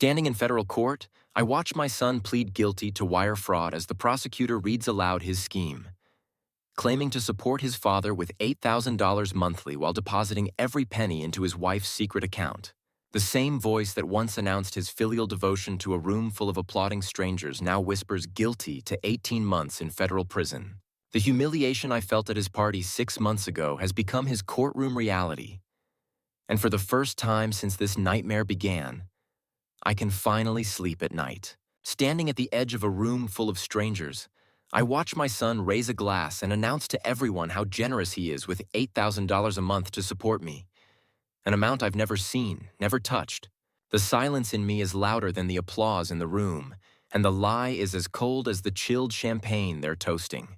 Standing in federal court, I watch my son plead guilty to wire fraud as the prosecutor reads aloud his scheme, claiming to support his father with $8,000 monthly while depositing every penny into his wife's secret account. The same voice that once announced his filial devotion to a room full of applauding strangers now whispers guilty to 18 months in federal prison. The humiliation I felt at his party 6 months ago has become his courtroom reality. And for the first time since this nightmare began, I can finally sleep at night. Standing at the edge of a room full of strangers, I watch my son raise a glass and announce to everyone how generous he is with $8,000 a month to support me. An amount I've never seen, never touched. The silence in me is louder than the applause in the room, and the lie is as cold as the chilled champagne they're toasting.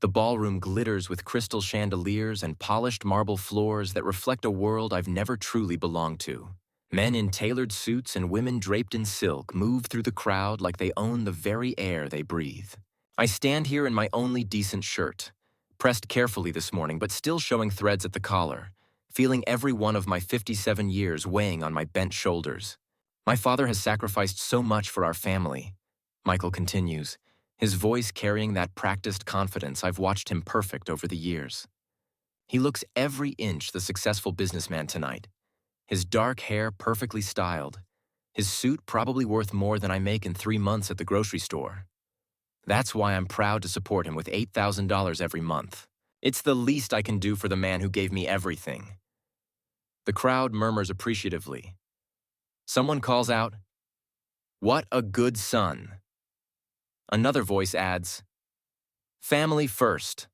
The ballroom glitters with crystal chandeliers and polished marble floors that reflect a world I've never truly belonged to. Men in tailored suits and women draped in silk move through the crowd like they own the very air they breathe. I stand here in my only decent shirt, pressed carefully this morning but still showing threads at the collar, feeling every one of my 57 years weighing on my bent shoulders. My father has sacrificed so much for our family, Michael continues, his voice carrying that practiced confidence I've watched him perfect over the years. He looks every inch the successful businessman tonight, his dark hair perfectly styled, his suit probably worth more than I make in 3 months at the grocery store. That's why I'm proud to support him with $8,000 every month. It's the least I can do for the man who gave me everything. The crowd murmurs appreciatively. Someone calls out, "What a good son." Another voice adds, "Family first."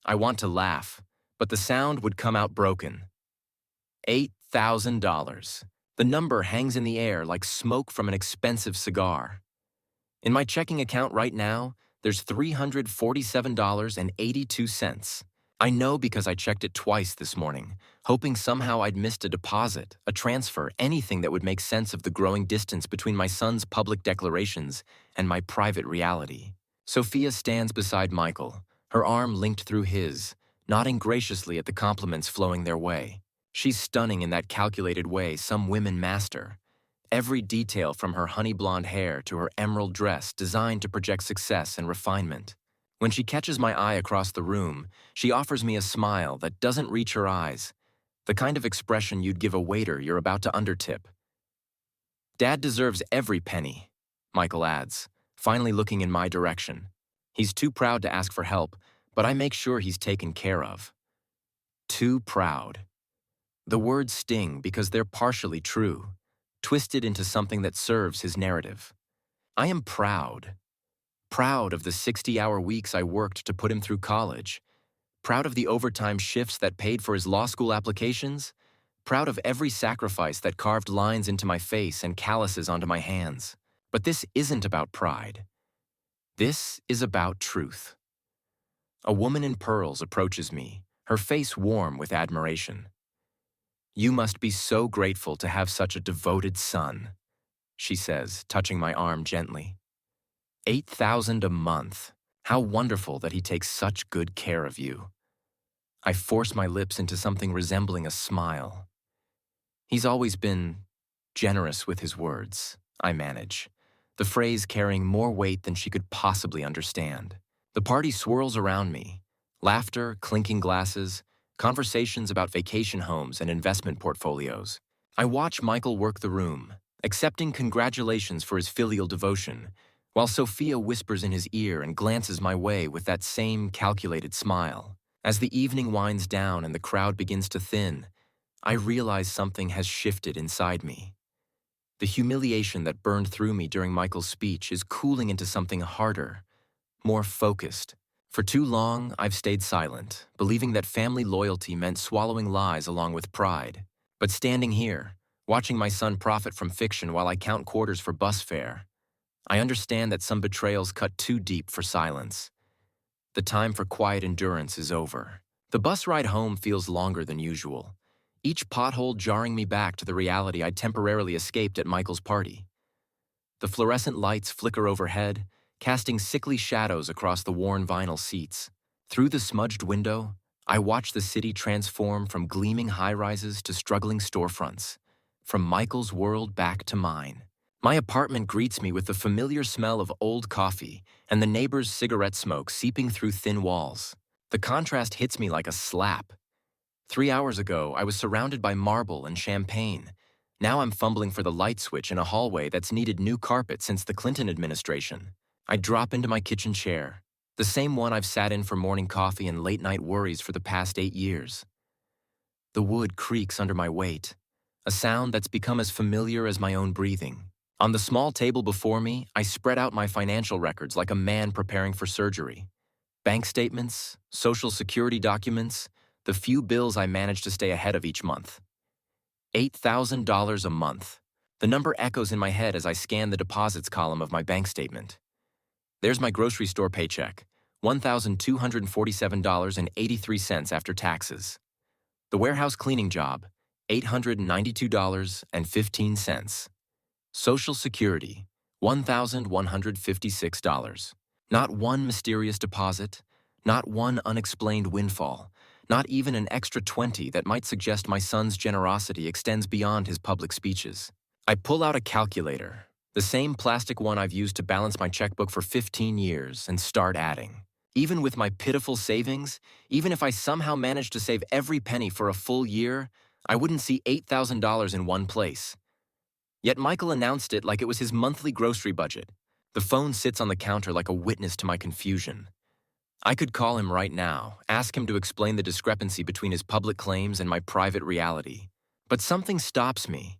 I want to laugh, but the sound would come out broken. $8,000. The number hangs in the air like smoke from an expensive cigar. In my checking account right now, there's $347.82. I know because I checked it twice this morning, hoping somehow I'd missed a deposit, a transfer, anything that would make sense of the growing distance between my son's public declarations and my private reality. Sophia stands beside Michael, her arm linked through his, nodding graciously at the compliments flowing their way. She's stunning in that calculated way some women master. Every detail from her honey blonde hair to her emerald dress designed to project success and refinement. When she catches my eye across the room, she offers me a smile that doesn't reach her eyes, the kind of expression you'd give a waiter you're about to undertip. "Dad deserves every penny," Michael adds, finally looking in my direction. He's too proud to ask for help, but I make sure he's taken care of. Too proud. The words sting because they're partially true, twisted into something that serves his narrative. I am proud. Proud of the 60-hour weeks I worked to put him through college. Proud of the overtime shifts that paid for his law school applications. Proud of every sacrifice that carved lines into my face and calluses onto my hands. But this isn't about pride. This is about truth. A woman in pearls approaches me, her face warm with admiration. "You must be so grateful to have such a devoted son," she says, touching my arm gently. $8,000 a month. How wonderful that he takes such good care of you. I force my lips into something resembling a smile. He's always been generous with his words, I manage, the phrase carrying more weight than she could possibly understand. The party swirls around me. Laughter, clinking glasses, conversations about vacation homes and investment portfolios. I watch Michael work the room, accepting congratulations for his filial devotion, while Sophia whispers in his ear and glances my way with that same calculated smile. As the evening winds down and the crowd begins to thin, I realize something has shifted inside me. The humiliation that burned through me during Michael's speech is cooling into something harder, more focused. For too long, I've stayed silent, believing that family loyalty meant swallowing lies along with pride. But standing here, watching my son profit from fiction while I count quarters for bus fare, I understand that some betrayals cut too deep for silence. The time for quiet endurance is over. The bus ride home feels longer than usual, each pothole jarring me back to the reality I'd temporarily escaped at Michael's party. The fluorescent lights flicker overhead, casting sickly shadows across the worn vinyl seats. Through the smudged window, I watch the city transform from gleaming high-rises to struggling storefronts, From Michael's world back to mine. My apartment greets me with the familiar smell of old coffee and the neighbor's cigarette smoke seeping through thin walls. The contrast hits me like a slap. 3 hours ago, I was surrounded by marble and champagne. Now I'm fumbling for the light switch in a hallway that's needed new carpet since the Clinton administration. I drop into my kitchen chair, the same one I've sat in for morning coffee and late-night worries for the past 8 years. The wood creaks under my weight, a sound that's become as familiar as my own breathing. On the small table before me, I spread out my financial records like a man preparing for surgery. Bank statements, social security documents, the few bills I manage to stay ahead of each month. $8,000 a month. The number echoes in my head as I scan the deposits column of my bank statement. There's my grocery store paycheck, $1,247.83 after taxes. The warehouse cleaning job, $892.15. Social Security, $1,156. Not one mysterious deposit, not one unexplained windfall, not even an extra 20 that might suggest my son's generosity extends beyond his public speeches. I pull out a calculator, the same plastic one I've used to balance my checkbook for 15 years, and start adding. Even with my pitiful savings, even if I somehow managed to save every penny for a full year, I wouldn't see $8,000 in one place. Yet Michael announced it like it was his monthly grocery budget. The phone sits on the counter like a witness to my confusion. I could call him right now, ask him to explain the discrepancy between his public claims and my private reality. But something stops me.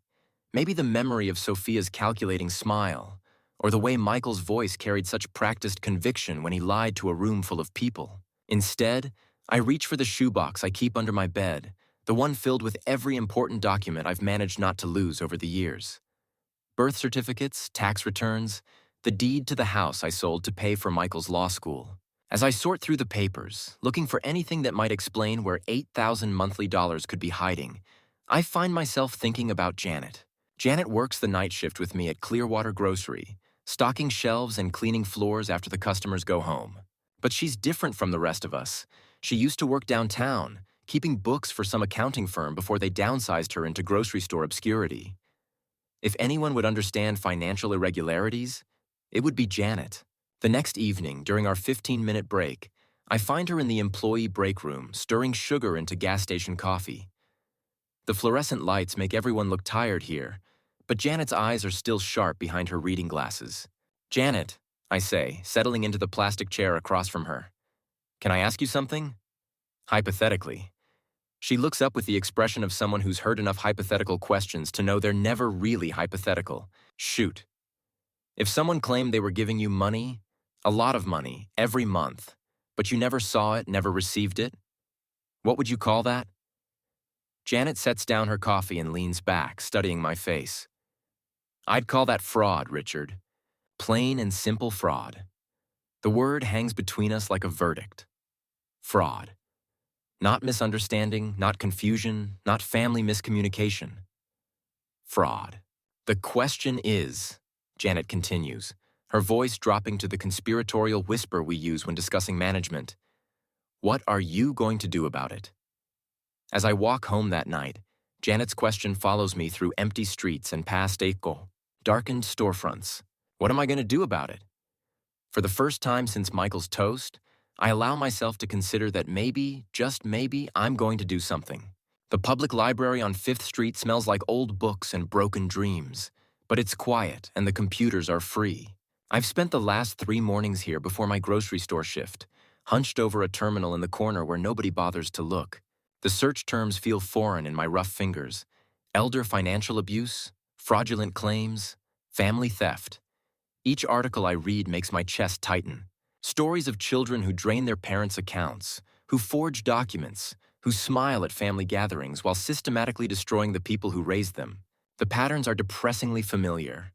Maybe the memory of Sophia's calculating smile, or the way Michael's voice carried such practiced conviction when he lied to a room full of people. Instead, I reach for the shoebox I keep under my bed, the one filled with every important document I've managed not to lose over the years. Birth certificates, tax returns, the deed to the house I sold to pay for Michael's law school. As I sort through the papers, looking for anything that might explain where $8,000 monthly dollars could be hiding, I find myself thinking about Janet. Janet works the night shift with me at Clearwater Grocery, stocking shelves and cleaning floors after the customers go home. But she's different from the rest of us. She used to work downtown, keeping books for some accounting firm before they downsized her into grocery store obscurity. If anyone would understand financial irregularities, it would be Janet. The next evening, during our 15-minute break, I find her in the employee break room, stirring sugar into gas station coffee. The fluorescent lights make everyone look tired here, but Janet's eyes are still sharp behind her reading glasses. "Janet," I say, settling into the plastic chair across from her. "Can I ask you something?" Hypothetically. She looks up with the expression of someone who's heard enough hypothetical questions to know they're never really hypothetical. "Shoot. If someone claimed they were giving you money, a lot of money, every month, but you never saw it, never received it, what would you call that?" Janet sets down her coffee and leans back, studying my face. "I'd call that fraud, Richard. Plain and simple fraud. The word hangs between us like a verdict. Fraud. Not misunderstanding, not confusion, not family miscommunication. Fraud. The question is," Janet continues, her voice dropping to the conspiratorial whisper we use when discussing management, "what are you going to do about it?" As I walk home that night, Janet's question follows me through empty streets and past Eco, darkened storefronts. What am I going to do about it? For the first time since Michael's toast, I allow myself to consider that maybe, just maybe, I'm going to do something. The public library on 5th Street smells like old books and broken dreams, but it's quiet and the computers are free. I've spent the last 3 mornings here before my grocery store shift, hunched over a terminal in the corner where nobody bothers to look. The search terms feel foreign in my rough fingers. Elder financial abuse, fraudulent claims, family theft. Each article I read makes my chest tighten. Stories of children who drain their parents' accounts, who forge documents, who smile at family gatherings while systematically destroying the people who raised them. The patterns are depressingly familiar.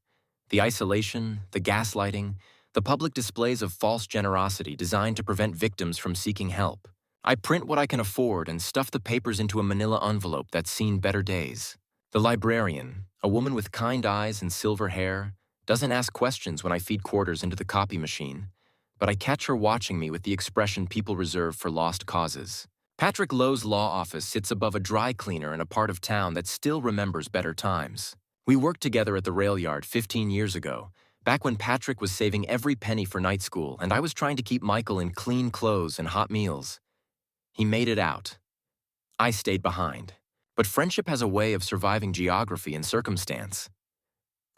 The isolation, the gaslighting, the public displays of false generosity designed to prevent victims from seeking help. I print what I can afford and stuff the papers into a manila envelope that's seen better days. The librarian, a woman with kind eyes and silver hair, doesn't ask questions when I feed quarters into the copy machine, but I catch her watching me with the expression people reserve for lost causes. Patrick Lowe's law office sits above a dry cleaner in a part of town that still remembers better times. We worked together at the rail yard 15 years ago, back when Patrick was saving every penny for night school and I was trying to keep Michael in clean clothes and hot meals. He made it out. I stayed behind. But friendship has a way of surviving geography and circumstance.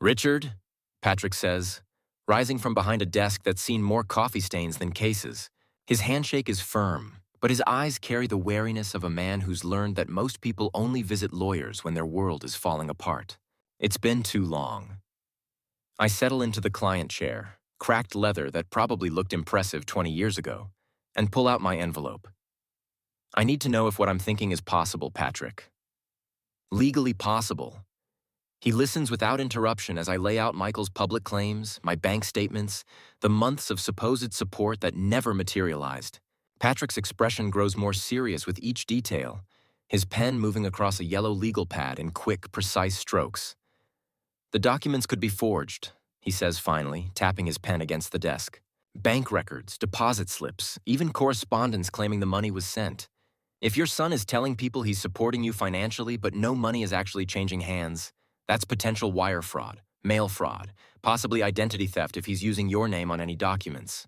Richard, Patrick says, rising from behind a desk that's seen more coffee stains than cases. His handshake is firm, but his eyes carry the wariness of a man who's learned that most people only visit lawyers when their world is falling apart. It's been too long. I settle into the client chair, cracked leather that probably looked impressive 20 years ago, and pull out my envelope. I need to know if what I'm thinking is possible, Patrick. Legally possible. He listens without interruption as I lay out Michael's public claims, my bank statements, the months of supposed support that never materialized. Patrick's expression grows more serious with each detail, his pen moving across a yellow legal pad in quick, precise strokes. The documents could be forged, he says finally, tapping his pen against the desk. Bank records, deposit slips, even correspondence claiming the money was sent. If your son is telling people he's supporting you financially but no money is actually changing hands, that's potential wire fraud, mail fraud, possibly identity theft if he's using your name on any documents.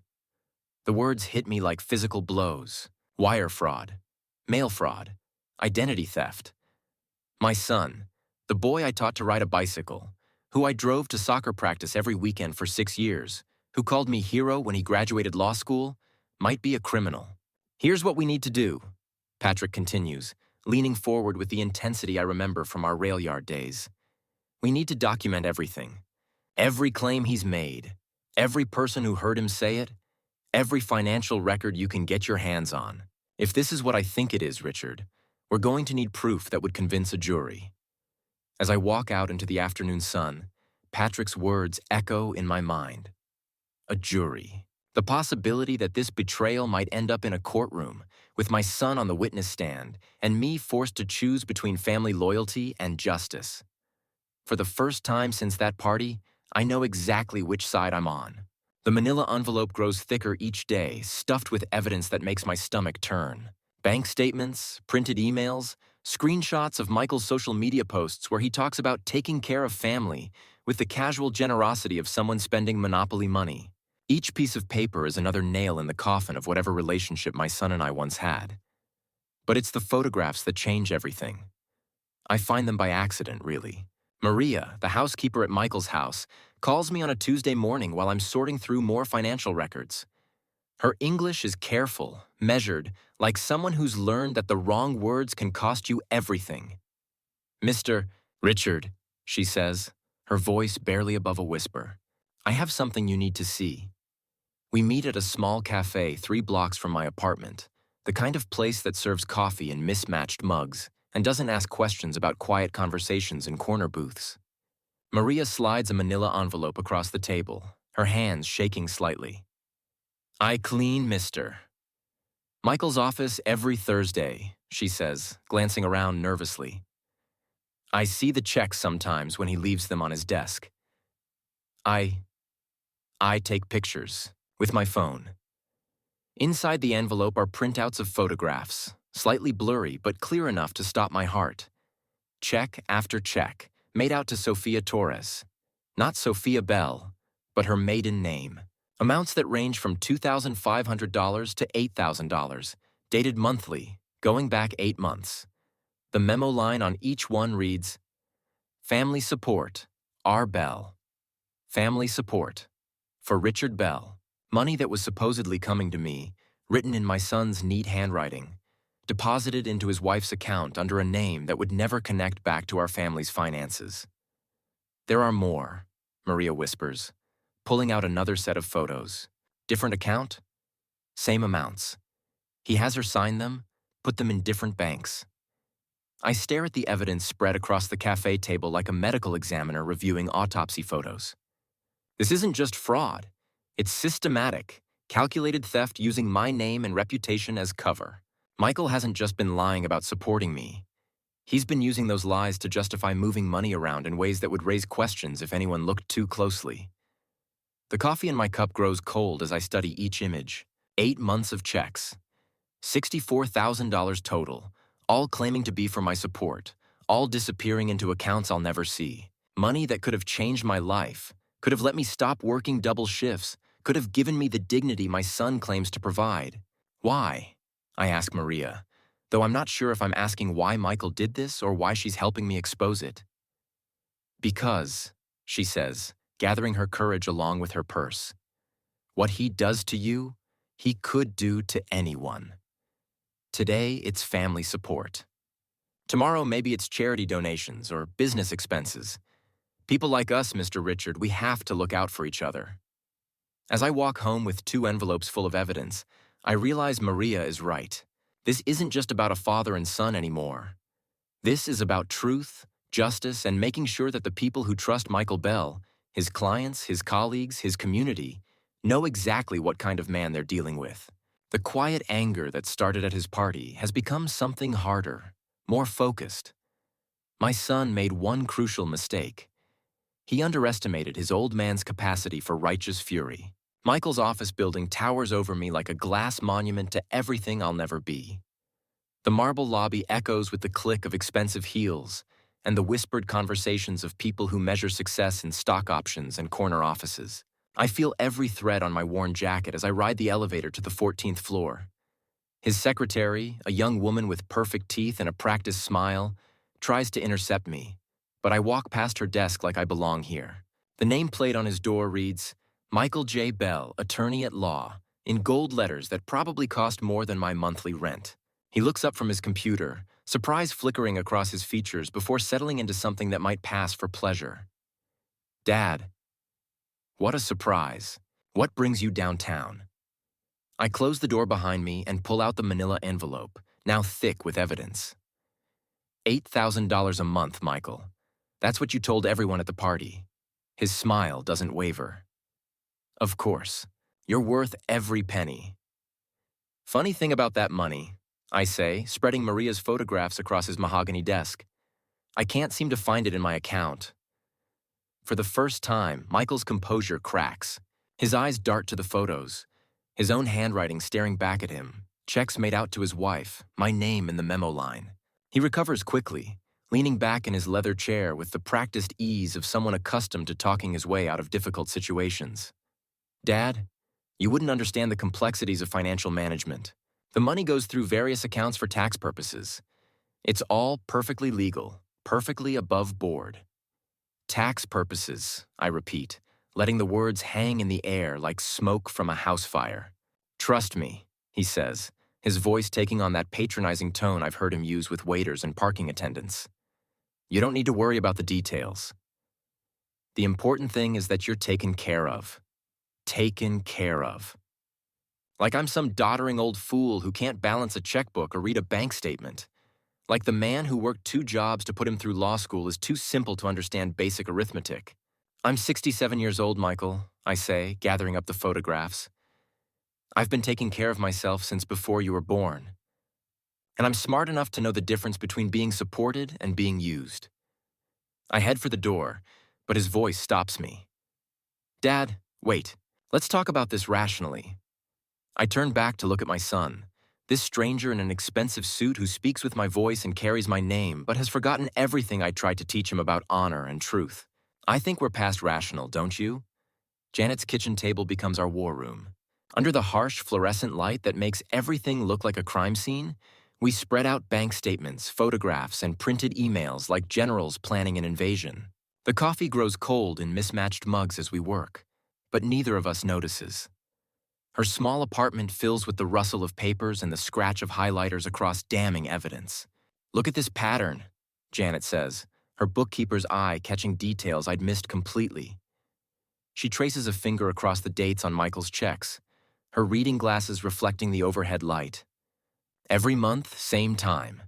The words hit me like physical blows. Wire fraud, mail fraud, identity theft. My son, the boy I taught to ride a bicycle, who I drove to soccer practice every weekend for 6 years, who called me hero when he graduated law school, might be a criminal. Here's what we need to do, Patrick continues, leaning forward with the intensity I remember from our rail yard days. We need to document everything. Every claim he's made, every person who heard him say it, every financial record you can get your hands on. If this is what I think it is, Richard, we're going to need proof that would convince a jury. As I walk out into the afternoon sun, Patrick's words echo in my mind. A jury. The possibility that this betrayal might end up in a courtroom, with my son on the witness stand, and me forced to choose between family loyalty and justice. For the first time since that party, I know exactly which side I'm on. The manila envelope grows thicker each day, stuffed with evidence that makes my stomach turn. Bank statements, printed emails, screenshots of Michael's social media posts where he talks about taking care of family with the casual generosity of someone spending monopoly money. Each piece of paper is another nail in the coffin of whatever relationship my son and I once had. But it's the photographs that change everything. I find them by accident, really. Maria, the housekeeper at Michael's house, calls me on a Tuesday morning while I'm sorting through more financial records. Her English is careful, measured, like someone who's learned that the wrong words can cost you everything. Mr. Richard, she says, her voice barely above a whisper. I have something you need to see. We meet at a small cafe 3 blocks from my apartment, the kind of place that serves coffee in mismatched mugs and doesn't ask questions about quiet conversations in corner booths. Maria slides a manila envelope across the table, her hands shaking slightly. I clean Mr. Michael's office every Thursday, she says, glancing around nervously. I see the checks sometimes when he leaves them on his desk. I take pictures with my phone. Inside the envelope are printouts of photographs, slightly blurry but clear enough to stop my heart. Check after check, made out to Sophia Torres. Not Sophia Bell, but her maiden name. Amounts that range from $2,500 to $8,000, dated monthly, going back 8 months. The memo line on each one reads, Family support, R. Bell. Family support. For Richard Bell. Money that was supposedly coming to me, written in my son's neat handwriting, deposited into his wife's account under a name that would never connect back to our family's finances. There are more, Maria whispers, pulling out another set of photos. Different account? Same amounts. He has her sign them, put them in different banks. I stare at the evidence spread across the cafe table like a medical examiner reviewing autopsy photos. This isn't just fraud. It's systematic, calculated theft using my name and reputation as cover. Michael hasn't just been lying about supporting me. He's been using those lies to justify moving money around in ways that would raise questions if anyone looked too closely. The coffee in my cup grows cold as I study each image. 8 months of checks. $64,000 total, all claiming to be for my support, all disappearing into accounts I'll never see. Money that could have changed my life, could have let me stop working double shifts, could have given me the dignity my son claims to provide. Why? I ask Maria, though I'm not sure if I'm asking why Michael did this or why she's helping me expose it. Because, she says, gathering her courage along with her purse. What he does to you, he could do to anyone. Today, it's family support. Tomorrow, maybe it's charity donations or business expenses. People like us, Mr. Richard, we have to look out for each other. As I walk home with 2 envelopes full of evidence, I realize Maria is right. This isn't just about a father and son anymore. This is about truth, justice, and making sure that the people who trust Michael Bell, his clients, his colleagues, his community, know exactly what kind of man they're dealing with. The quiet anger that started at his party has become something harder, more focused. My son made one crucial mistake. He underestimated his old man's capacity for righteous fury. Michael's office building towers over me like a glass monument to everything I'll never be. The marble lobby echoes with the click of expensive heels and the whispered conversations of people who measure success in stock options and corner offices. I feel every thread on my worn jacket as I ride the elevator to the 14th floor. His secretary, a young woman with perfect teeth and a practiced smile, tries to intercept me, but I walk past her desk like I belong here. The nameplate on his door reads, Michael J. Bell, attorney at law, in gold letters that probably cost more than my monthly rent. He looks up from his computer, surprise flickering across his features before settling into something that might pass for pleasure. Dad. What a surprise. What brings you downtown? I close the door behind me and pull out the manila envelope, now thick with evidence. $8,000 a month, Michael. That's what you told everyone at the party. His smile doesn't waver. Of course. You're worth every penny. Funny thing about that money, I say, spreading Maria's photographs across his mahogany desk. I can't seem to find it in my account. For the first time, Michael's composure cracks. His eyes dart to the photos, his own handwriting staring back at him, checks made out to his wife, my name in the memo line. He recovers quickly, leaning back in his leather chair with the practiced ease of someone accustomed to talking his way out of difficult situations. Dad, you wouldn't understand the complexities of financial management. The money goes through various accounts for tax purposes. It's all perfectly legal, perfectly above board. Tax purposes, I repeat, letting the words hang in the air like smoke from a house fire. Trust me, he says, his voice taking on that patronizing tone I've heard him use with waiters and parking attendants. You don't need to worry about the details. The important thing is that you're taken care of. Taken care of. Like I'm some doddering old fool who can't balance a checkbook or read a bank statement. Like the man who worked 2 jobs to put him through law school is too simple to understand basic arithmetic. I'm 67 years old, Michael, I say, gathering up the photographs. I've been taking care of myself since before you were born. And I'm smart enough to know the difference between being supported and being used. I head for the door, but his voice stops me. Dad, wait. Let's talk about this rationally. I turn back to look at my son, this stranger in an expensive suit who speaks with my voice and carries my name, but has forgotten everything I tried to teach him about honor and truth. I think we're past rational, don't you? Janet's kitchen table becomes our war room. Under the harsh fluorescent light that makes everything look like a crime scene, we spread out bank statements, photographs, and printed emails like generals planning an invasion. The coffee grows cold in mismatched mugs as we work, but neither of us notices. Her small apartment fills with the rustle of papers and the scratch of highlighters across damning evidence. Look at this pattern, Janet says, her bookkeeper's eye catching details I'd missed completely. She traces a finger across the dates on Michael's checks, her reading glasses reflecting the overhead light. Every month, same time.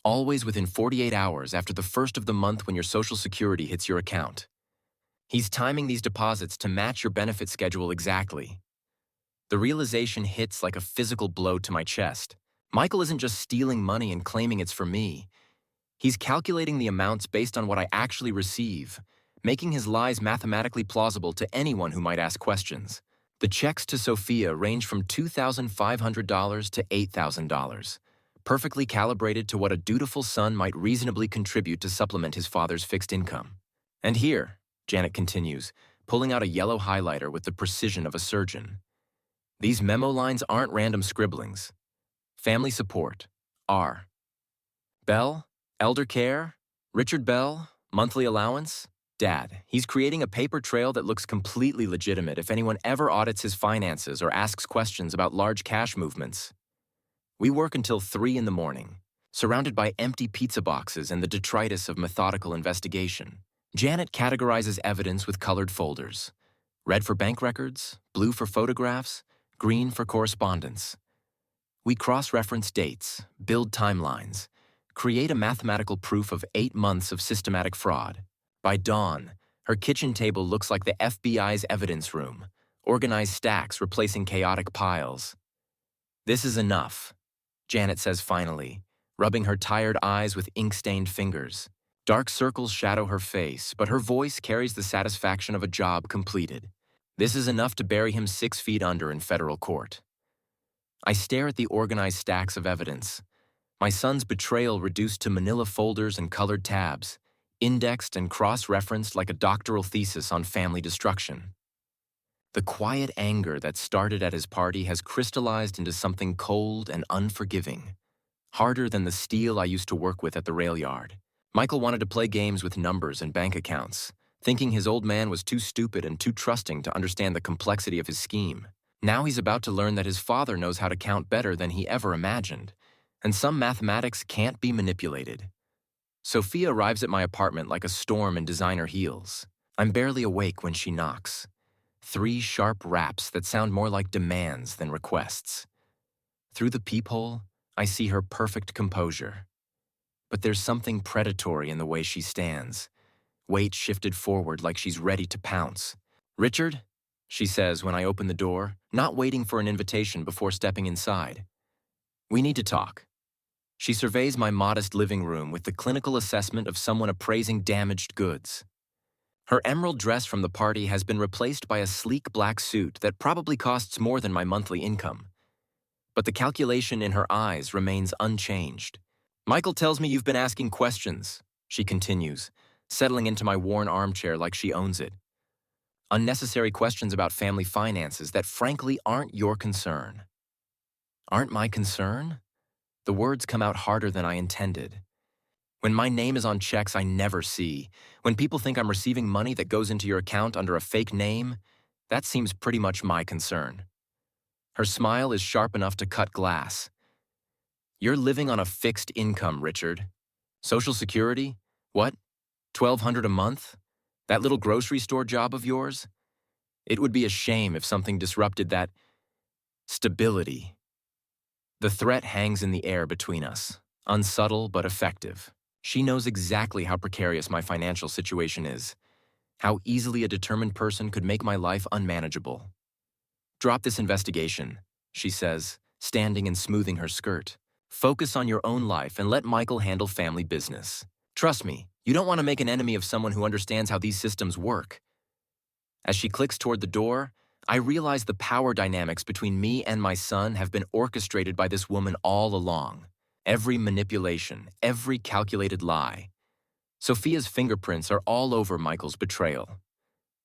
Always within 48 hours after the first of the month when your Social Security hits your account. He's timing these deposits to match your benefit schedule exactly. The realization hits like a physical blow to my chest. Michael isn't just stealing money and claiming it's for me. He's calculating the amounts based on what I actually receive, making his lies mathematically plausible to anyone who might ask questions. The checks to Sophia range from $2,500 to $8,000, perfectly calibrated to what a dutiful son might reasonably contribute to supplement his father's fixed income. And here, Janet continues, pulling out a yellow highlighter with the precision of a surgeon. These memo lines aren't random scribblings. Family support, R. Bell, elder care, Richard Bell, monthly allowance. Dad, he's creating a paper trail that looks completely legitimate if anyone ever audits his finances or asks questions about large cash movements. We work until 3 in the morning, surrounded by empty pizza boxes and the detritus of methodical investigation. Janet categorizes evidence with colored folders. Red for bank records, blue for photographs, green for correspondence. We cross-reference dates, build timelines, create a mathematical proof of 8 months of systematic fraud. By dawn, her kitchen table looks like the FBI's evidence room, organized stacks replacing chaotic piles. This is enough, Janet says finally, rubbing her tired eyes with ink-stained fingers. Dark circles shadow her face, but her voice carries the satisfaction of a job completed. This is enough to bury him 6 feet under in federal court. I stare at the organized stacks of evidence. My son's betrayal reduced to manila folders and colored tabs, indexed and cross-referenced like a doctoral thesis on family destruction. The quiet anger that started at his party has crystallized into something cold and unforgiving, harder than the steel I used to work with at the rail yard. Michael wanted to play games with numbers and bank accounts, thinking his old man was too stupid and too trusting to understand the complexity of his scheme. Now he's about to learn that his father knows how to count better than he ever imagined, and some mathematics can't be manipulated. Sophia arrives at my apartment like a storm in designer heels. I'm barely awake when she knocks. 3 sharp raps that sound more like demands than requests. Through the peephole, I see her perfect composure. But there's something predatory in the way she stands, weight shifted forward like she's ready to pounce. "Richard," she says when I open the door, not waiting for an invitation before stepping inside. "We need to talk." She surveys my modest living room with the clinical assessment of someone appraising damaged goods. Her emerald dress from the party has been replaced by a sleek black suit that probably costs more than my monthly income. But the calculation in her eyes remains unchanged. "Michael tells me you've been asking questions," she continues, settling into my worn armchair like she owns it. "Unnecessary questions about family finances that frankly aren't your concern." Aren't my concern? The words come out harder than I intended. When my name is on checks I never see, when people think I'm receiving money that goes into your account under a fake name, that seems pretty much my concern. Her smile is sharp enough to cut glass. "You're living on a fixed income, Richard. Social Security? What? $1,200 a month? That little grocery store job of yours? It would be a shame if something disrupted that stability." The threat hangs in the air between us, unsubtle but effective. She knows exactly how precarious my financial situation is, how easily a determined person could make my life unmanageable. "Drop this investigation," she says, standing and smoothing her skirt. "Focus on your own life and let Michael handle family business. Trust me, you don't want to make an enemy of someone who understands how these systems work." As she clicks toward the door, I realize the power dynamics between me and my son have been orchestrated by this woman all along. Every manipulation, every calculated lie. Sophia's fingerprints are all over Michael's betrayal.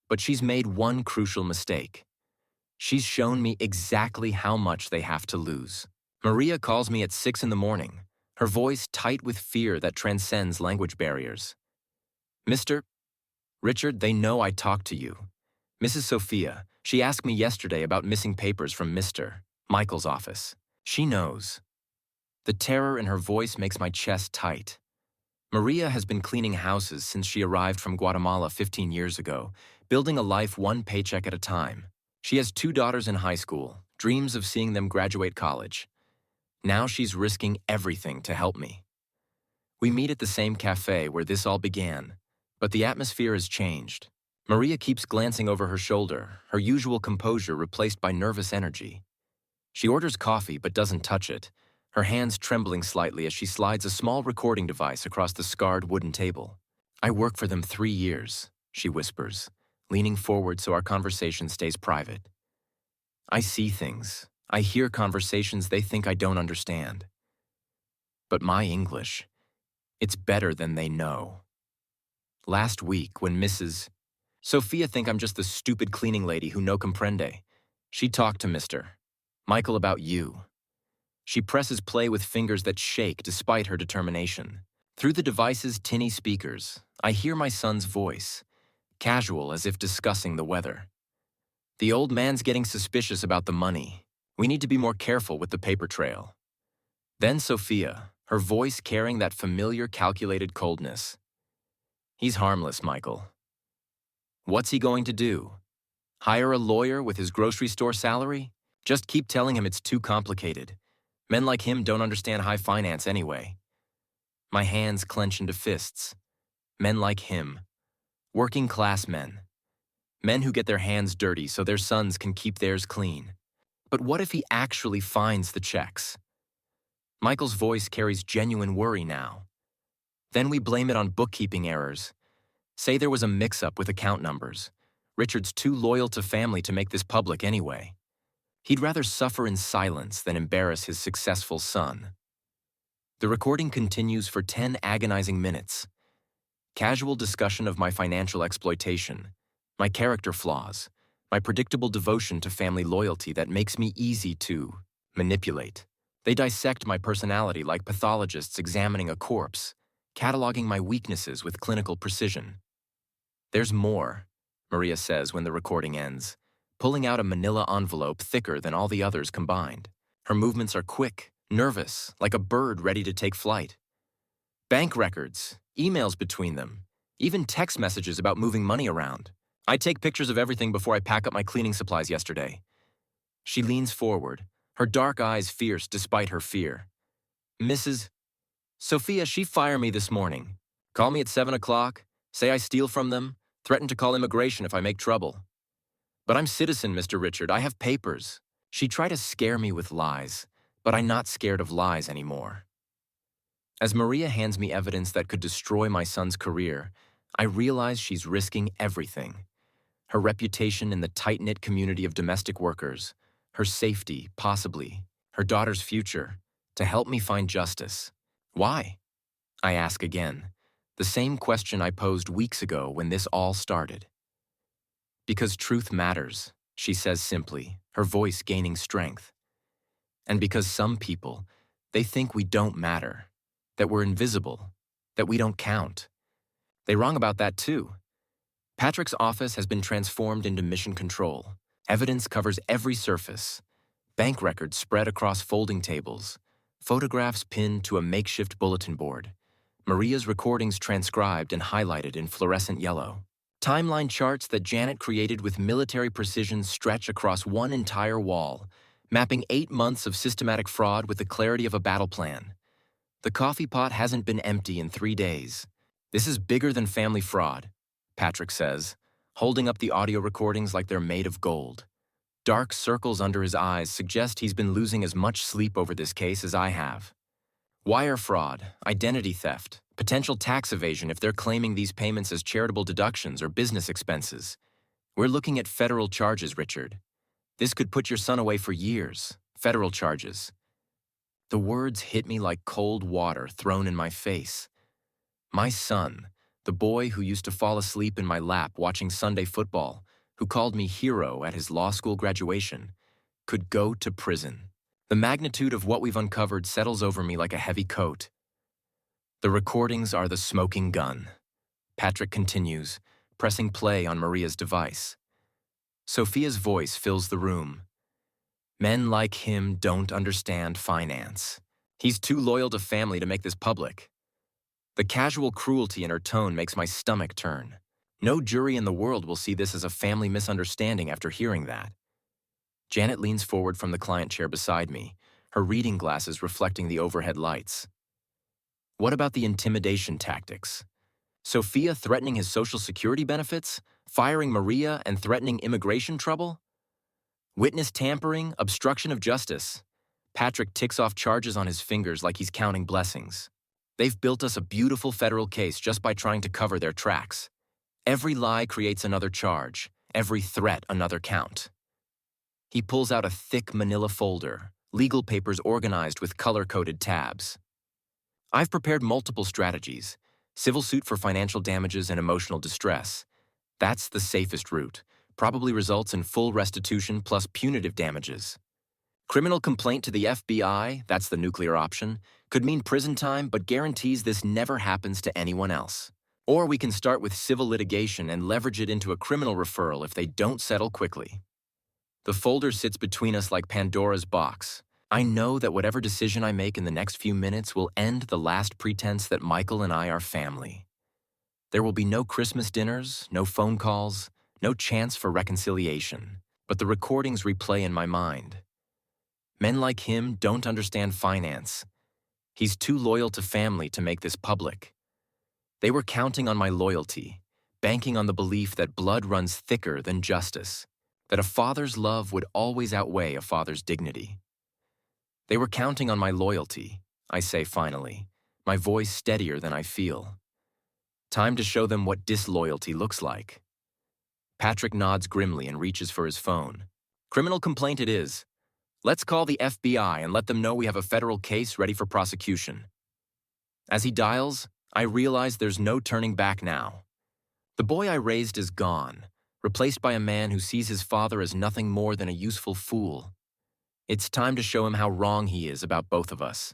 But she's made one crucial mistake. She's shown me exactly how much they have to lose. Maria calls me at 6 in the morning, her voice tight with fear that transcends language barriers. "Mr. Richard, they know I talked to you. Mrs. Sophia, she asked me yesterday about missing papers from Mr. Michael's office. She knows." The terror in her voice makes my chest tight. Maria has been cleaning houses since she arrived from Guatemala 15 years ago, building a life one paycheck at a time. She has 2 daughters in high school, dreams of seeing them graduate college. Now she's risking everything to help me. We meet at the same cafe where this all began, but the atmosphere has changed. Maria keeps glancing over her shoulder, her usual composure replaced by nervous energy. She orders coffee but doesn't touch it, her hands trembling slightly as she slides a small recording device across the scarred wooden table. "I work for them 3 years, she whispers, leaning forward so our conversation stays private. I see things. I hear conversations they think I don't understand. But my English, it's better than they know. Last week, when Mrs. Sophia think I'm just the stupid cleaning lady who no comprende. She talked to Mr. Michael about you. She presses play with fingers that shake despite her determination. Through the device's tinny speakers, I hear my son's voice, casual as if discussing the weather. The old man's getting suspicious about the money. We need to be more careful with the paper trail. Then Sophia, her voice carrying that familiar calculated coldness. He's harmless, Michael. What's he going to do? Hire a lawyer with his grocery store salary? Just keep telling him it's too complicated. Men like him don't understand high finance anyway. My hands clench into fists. Men like him. Working class men. Men who get their hands dirty so their sons can keep theirs clean. But what if he actually finds the checks? Michael's voice carries genuine worry now. Then we blame it on bookkeeping errors. Say there was a mix-up with account numbers. Richard's too loyal to family to make this public anyway. He'd rather suffer in silence than embarrass his successful son. The recording continues for 10 agonizing minutes. Casual discussion of my financial exploitation, my character flaws, my predictable devotion to family loyalty that makes me easy to manipulate. They dissect my personality like pathologists examining a corpse, cataloging my weaknesses with clinical precision. There's more, Maria says when the recording ends, pulling out a manila envelope thicker than all the others combined. Her movements are quick, nervous, like a bird ready to take flight. Bank records, emails between them, even text messages about moving money around. I take pictures of everything before I pack up my cleaning supplies yesterday. She leans forward, her dark eyes fierce despite her fear. Mrs. Sophia, she fired me this morning. Call me at 7 o'clock, say I steal from them, threaten to call immigration if I make trouble. But I'm citizen, Mr. Richard. I have papers. She tried to scare me with lies, but I'm not scared of lies anymore. As Maria hands me evidence that could destroy my son's career, I realize she's risking everything. Her reputation in the tight-knit community of domestic workers, her safety, possibly, her daughter's future, to help me find justice. Why? I ask again, the same question I posed weeks ago when this all started. Because truth matters, she says simply, her voice gaining strength. And because some people, they think we don't matter, that we're invisible, that we don't count. They're wrong about that too. Patrick's office has been transformed into mission control. Evidence covers every surface. Bank records spread across folding tables. Photographs pinned to a makeshift bulletin board. Maria's recordings transcribed and highlighted in fluorescent yellow. Timeline charts that Janet created with military precision stretch across one entire wall, mapping 8 months of systematic fraud with the clarity of a battle plan. The coffee pot hasn't been empty in 3 days. This is bigger than family fraud, Patrick says, holding up the audio recordings like they're made of gold. Dark circles under his eyes suggest he's been losing as much sleep over this case as I have. Wire fraud, identity theft, potential tax evasion if they're claiming these payments as charitable deductions or business expenses. We're looking at federal charges, Richard. This could put your son away for years. Federal charges. The words hit me like cold water thrown in my face. My son, the boy who used to fall asleep in my lap watching Sunday football, who called me hero at his law school graduation, could go to prison. The magnitude of what we've uncovered settles over me like a heavy coat. The recordings are the smoking gun. Patrick continues, pressing play on Maria's device. Sophia's voice fills the room. Men like him don't understand finance. He's too loyal to family to make this public. The casual cruelty in her tone makes my stomach turn. No jury in the world will see this as a family misunderstanding after hearing that. Janet leans forward from the client chair beside me, her reading glasses reflecting the overhead lights. What about the intimidation tactics? Sophia threatening his Social Security benefits, firing Maria and threatening immigration trouble? Witness tampering, obstruction of justice. Patrick ticks off charges on his fingers like he's counting blessings. They've built us a beautiful federal case just by trying to cover their tracks. Every lie creates another charge, every threat another count. He pulls out a thick manila folder, legal papers organized with color-coded tabs. I've prepared multiple strategies: civil suit for financial damages and emotional distress. That's the safest route, probably results in full restitution plus punitive damages. Criminal complaint to the FBI, that's the nuclear option, could mean prison time but guarantees this never happens to anyone else. Or we can start with civil litigation and leverage it into a criminal referral if they don't settle quickly. The folder sits between us like Pandora's box. I know that whatever decision I make in the next few minutes will end the last pretense that Michael and I are family. There will be no Christmas dinners, no phone calls, no chance for reconciliation, but the recordings replay in my mind. Men like him don't understand finance. He's too loyal to family to make this public. They were counting on my loyalty, banking on the belief that blood runs thicker than justice, that a father's love would always outweigh a father's dignity. They were counting on my loyalty, I say finally, my voice steadier than I feel. Time to show them what disloyalty looks like. Patrick nods grimly and reaches for his phone. Criminal complaint it is. Let's call the FBI and let them know we have a federal case ready for prosecution. As he dials, I realize there's no turning back now. The boy I raised is gone, replaced by a man who sees his father as nothing more than a useful fool. It's time to show him how wrong he is about both of us.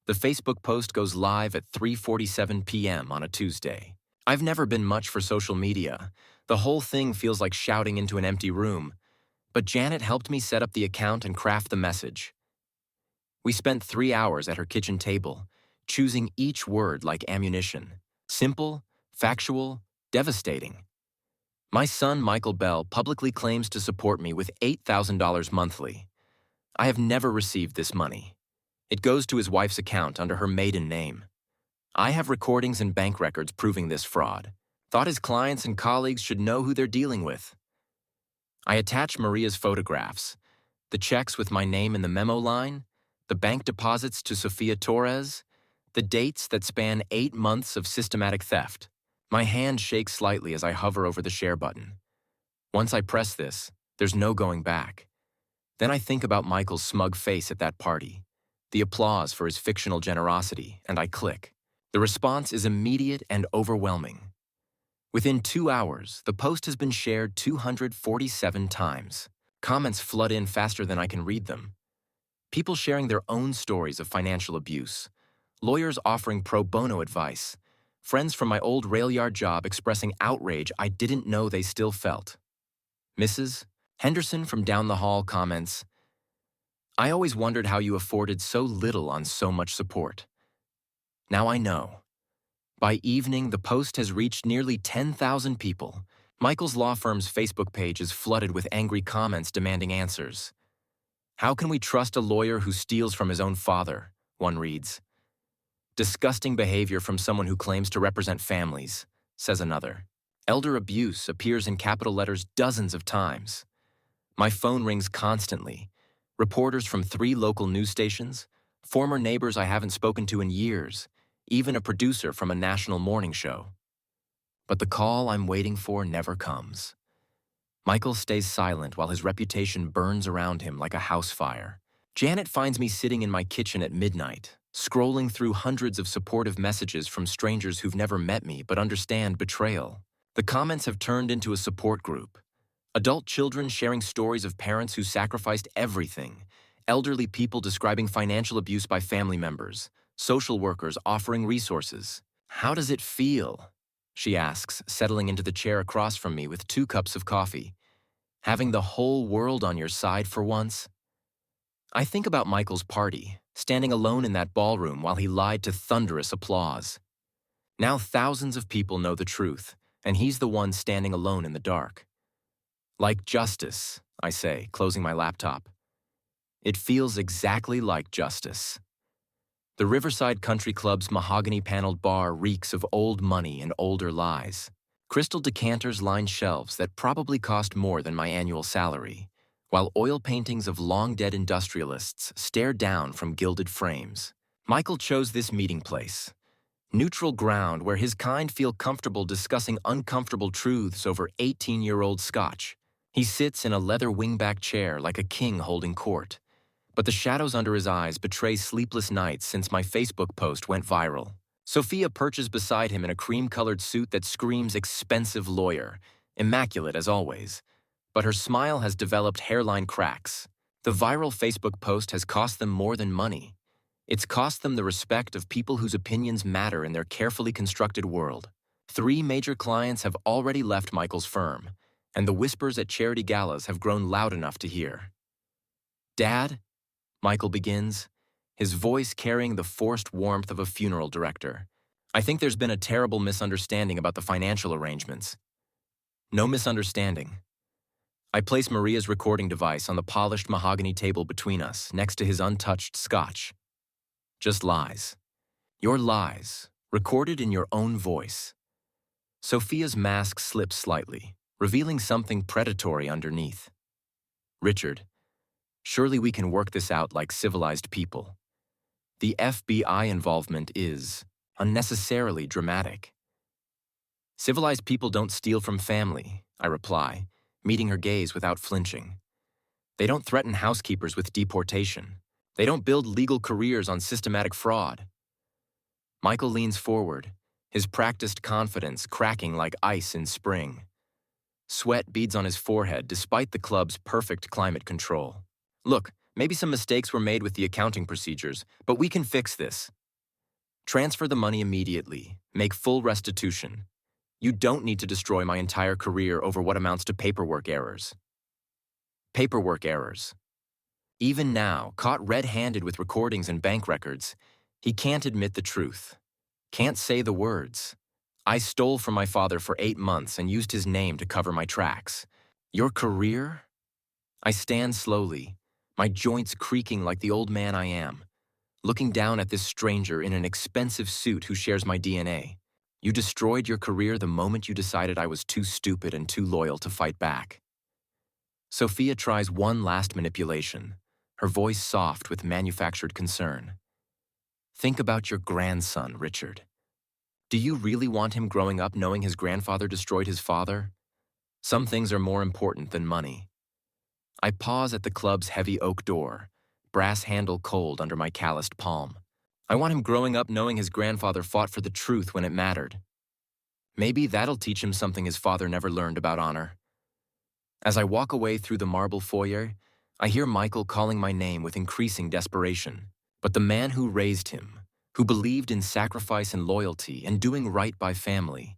The Facebook post goes live at 3:47 p.m. on a Tuesday. I've never been much for social media. The whole thing feels like shouting into an empty room. But Janet helped me set up the account and craft the message. We spent 3 hours at her kitchen table, choosing each word like ammunition. Simple, factual, devastating. My son, Michael Bell, publicly claims to support me with $8,000 monthly. I have never received this money. It goes to his wife's account under her maiden name. I have recordings and bank records proving this fraud. Thought his clients and colleagues should know who they're dealing with. I attach Maria's photographs, the checks with my name in the memo line, the bank deposits to Sofia Torres, the dates that span 8 months of systematic theft. My hand shakes slightly as I hover over the share button. Once I press this, there's no going back. Then I think about Michael's smug face at that party, the applause for his fictional generosity, and I click. The response is immediate and overwhelming. Within 2 hours, the post has been shared 247 times. Comments flood in faster than I can read them. People sharing their own stories of financial abuse, lawyers offering pro bono advice, friends from my old rail yard job expressing outrage I didn't know they still felt. Mrs. Henderson from down the hall comments, I always wondered how you afforded so little on so much support. Now I know. By evening, the post has reached nearly 10,000 people. Michael's law firm's Facebook page is flooded with angry comments demanding answers. How can we trust a lawyer who steals from his own father? One reads. Disgusting behavior from someone who claims to represent families, says another. Elder abuse appears in capital letters dozens of times. My phone rings constantly. Reporters from 3 local news stations, former neighbors I haven't spoken to in years, even a producer from a national morning show. But the call I'm waiting for never comes. Michael stays silent while his reputation burns around him like a house fire. Janet finds me sitting in my kitchen at midnight, scrolling through hundreds of supportive messages from strangers who've never met me but understand betrayal. The comments have turned into a support group. Adult children sharing stories of parents who sacrificed everything, elderly people describing financial abuse by family members, social workers offering resources. How does it feel? She asks, settling into the chair across from me with 2 cups of coffee. Having the whole world on your side for once? I think about Michael's party, standing alone in that ballroom while he lied to thunderous applause. Now thousands of people know the truth, and he's the one standing alone in the dark. Like justice, I say, closing my laptop. It feels exactly like justice. The Riverside Country Club's mahogany-paneled bar reeks of old money and older lies. Crystal decanters line shelves that probably cost more than my annual salary, while oil paintings of long-dead industrialists stare down from gilded frames. Michael chose this meeting place, neutral ground where his kind feel comfortable discussing uncomfortable truths over 18-year-old scotch. He sits in a leather wingback chair like a king holding court, but the shadows under his eyes betray sleepless nights since my Facebook post went viral. Sophia perches beside him in a cream-colored suit that screams expensive lawyer, immaculate as always, but her smile has developed hairline cracks. The viral Facebook post has cost them more than money. It's cost them the respect of people whose opinions matter in their carefully constructed world. 3 major clients have already left Michael's firm, and the whispers at charity galas have grown loud enough to hear. "Dad," Michael begins, his voice carrying the forced warmth of a funeral director. "I think there's been a terrible misunderstanding about the financial arrangements." "No misunderstanding." I place Maria's recording device on the polished mahogany table between us, next to his untouched scotch. "Just lies. Your lies, recorded in your own voice." Sophia's mask slips slightly, revealing something predatory underneath. "Richard, surely we can work this out like civilized people. The FBI involvement is unnecessarily dramatic." "Civilized people don't steal from family," I reply, meeting her gaze without flinching. "They don't threaten housekeepers with deportation. They don't build legal careers on systematic fraud." Michael leans forward, his practiced confidence cracking like ice in spring. Sweat beads on his forehead despite the club's perfect climate control. "Look, maybe some mistakes were made with the accounting procedures, but we can fix this. Transfer the money immediately. Make full restitution. You don't need to destroy my entire career over what amounts to paperwork errors." Paperwork errors. Even now, caught red-handed with recordings and bank records, he can't admit the truth. Can't say the words. "I stole from my father for 8 months and used his name to cover my tracks." Your career? I stand slowly, my joints creaking like the old man I am, looking down at this stranger in an expensive suit who shares my DNA. "You destroyed your career the moment you decided I was too stupid and too loyal to fight back." Sophia tries one last manipulation, her voice soft with manufactured concern. "Think about your grandson, Richard. Do you really want him growing up knowing his grandfather destroyed his father? Some things are more important than money." I pause at the club's heavy oak door, brass handle cold under my calloused palm. I want him growing up knowing his grandfather fought for the truth when it mattered. Maybe that'll teach him something his father never learned about honor. As I walk away through the marble foyer, I hear Michael calling my name with increasing desperation. But the man who raised him, who believed in sacrifice and loyalty and doing right by family,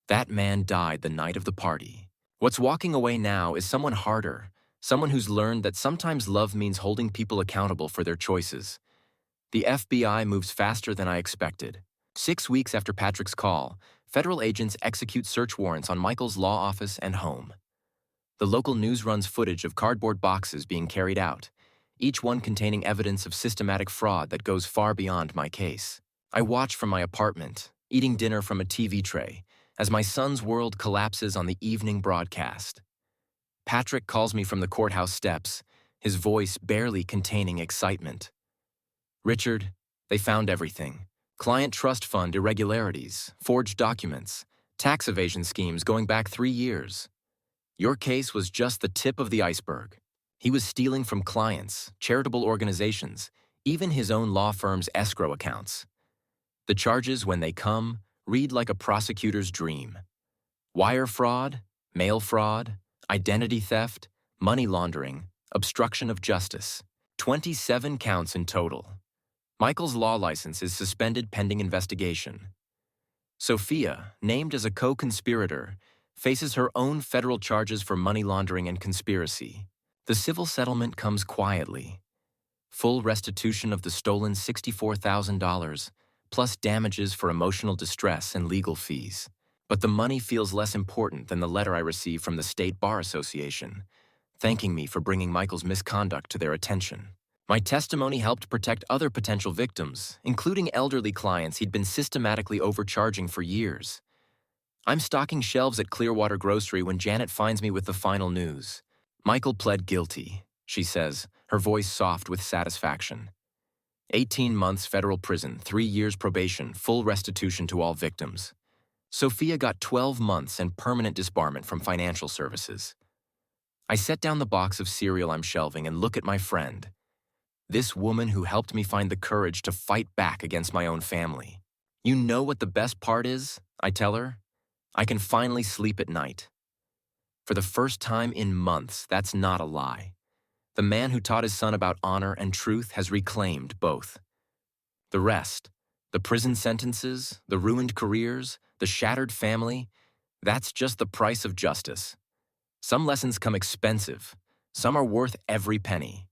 that man died the night of the party. What's walking away now is someone harder, someone who's learned that sometimes love means holding people accountable for their choices. The FBI moves faster than I expected. 6 weeks after Patrick's call, federal agents execute search warrants on Michael's law office and home. The local news runs footage of cardboard boxes being carried out, each one containing evidence of systematic fraud that goes far beyond my case. I watch from my apartment, eating dinner from a TV tray, as my son's world collapses on the evening broadcast. Patrick calls me from the courthouse steps, his voice barely containing excitement. "Richard, they found everything. Client trust fund irregularities, forged documents, tax evasion schemes going back 3 years. Your case was just the tip of the iceberg. He was stealing from clients, charitable organizations, even his own law firm's escrow accounts. The charges, when they come, read like a prosecutor's dream. Wire fraud, mail fraud, identity theft, money laundering, obstruction of justice. 27 counts in total. Michael's law license is suspended pending investigation. Sophia, named as a co-conspirator, faces her own federal charges for money laundering and conspiracy. The civil settlement comes quietly. Full restitution of the stolen $64,000, plus damages for emotional distress and legal fees. But the money feels less important than the letter I received from the State Bar Association, thanking me for bringing Michael's misconduct to their attention. My testimony helped protect other potential victims, including elderly clients he'd been systematically overcharging for years. I'm stocking shelves at Clearwater Grocery when Janet finds me with the final news. "Michael pled guilty," she says, her voice soft with satisfaction. 18 months federal prison, 3 years probation, full restitution to all victims. Sophia got 12 months and permanent disbarment from financial services. I set down the box of cereal I'm shelving and look at my friend, this woman who helped me find the courage to fight back against my own family. You know what the best part is? I tell her. I can finally sleep at night. For the first time in months, that's not a lie. The man who taught his son about honor and truth has reclaimed both. The rest, the prison sentences, the ruined careers, the shattered family, that's just the price of justice. Some lessons come expensive. Some are worth every penny.